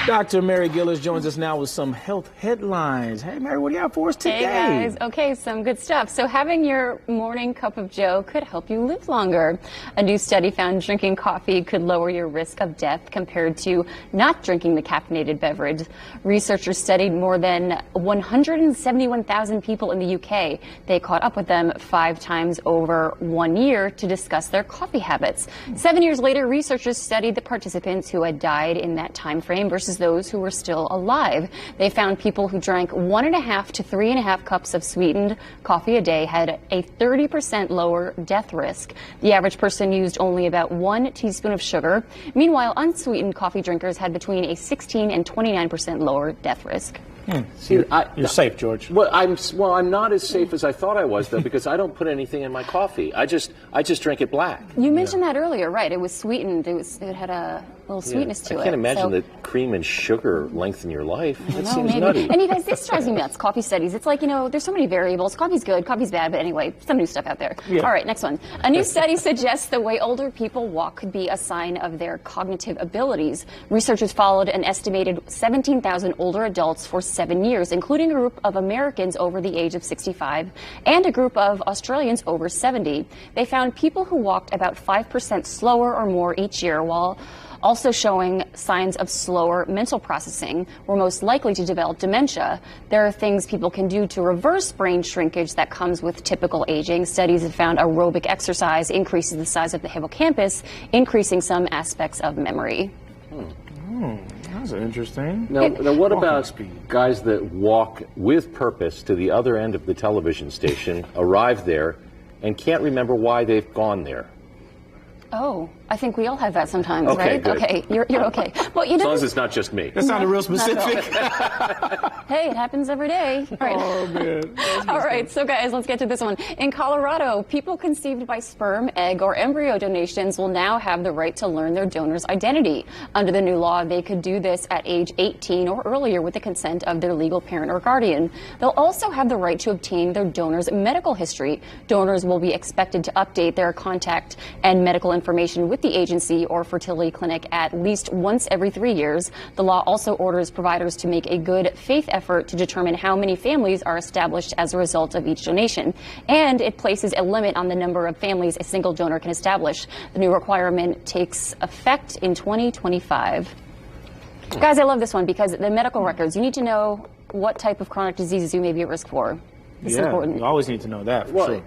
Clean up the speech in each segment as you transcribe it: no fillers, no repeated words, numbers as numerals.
Dr. Mary Gillis joins us now with some health headlines. Hey, Mary, what do you have for us today? Hey, guys. Okay, some good stuff. So having your morning cup of joe could help you live longer. A new study found drinking coffee could lower your risk of death compared to not drinking the caffeinated beverage. Researchers studied more than 171,000 people in the UK. They caught up with them 5 times over 1 year to discuss their coffee habits. 7 years later, researchers studied the participants who had died in that time frame versus those who were still alive. They found people who drank 1.5 to 3.5 cups of sweetened coffee a day had a 30% lower death risk. The average person used only about 1 teaspoon of sugar. Meanwhile, unsweetened coffee drinkers had between a 16 and 29% lower death risk. See, you're safe, George. Well, I'm not as safe as I thought I was, though, because I don't put anything in my coffee. I just drink it black. You mentioned that earlier, right? It was sweetened. It had a little sweetness to it. I can't imagine that cream and sugar lengthen your life. That seems maybe. nutty. And you guys, this drives me nuts. Coffee studies. It's like, there's so many variables. Coffee's good, coffee's bad, but anyway, some new stuff out there. Yeah. All right, next one. A new study suggests the way older people walk could be a sign of their cognitive abilities. Researchers followed an estimated 17,000 older adults for 7 years, including a group of Americans over the age of 65 and a group of Australians over 70. They found people who walked about 5% slower or more each year, while also showing signs of slower mental processing, were most likely to develop dementia. There are things people can do to reverse brain shrinkage that comes with typical aging. Studies have found aerobic exercise increases the size of the hippocampus, increasing some aspects of memory. That's interesting. Now what about guys that walk with purpose to the other end of the television station, arrive there, and can't remember why they've gone there? Oh, I think we all have that sometimes, Okay, right? good. Okay, you're okay. Well, As long as it's not just me. That sounded real specific. Hey, it happens every day. All right. Oh, man. All right, so guys, let's get to this one. In Colorado, people conceived by sperm, egg, or embryo donations will now have the right to learn their donor's identity. Under the new law, they could do this at age 18 or earlier with the consent of their legal parent or guardian. They'll also have the right to obtain their donor's medical history. Donors will be expected to update their contact and medical information with the agency or fertility clinic at least once every 3 years. The law also orders providers to make a good faith effort to determine how many families are established as a result of each donation. And it places a limit on the number of families a single donor can establish. The new requirement takes effect in 2025. Guys, I love this one because the medical records, you need to know what type of chronic diseases you may be at risk for. It's important. You always need to know that, for sure.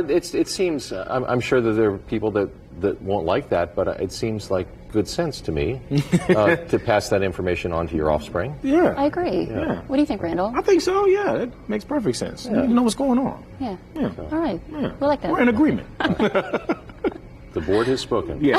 It seems, I'm sure that there are people that won't like that, but it seems like good sense to me to pass that information on to your offspring. Yeah. I agree. Yeah. What do you think, Randall? I think so, yeah. It makes perfect sense. You need to know what's going on. Yeah. Yeah. All right. Yeah. We like that. We're in agreement. The board has spoken. Yeah.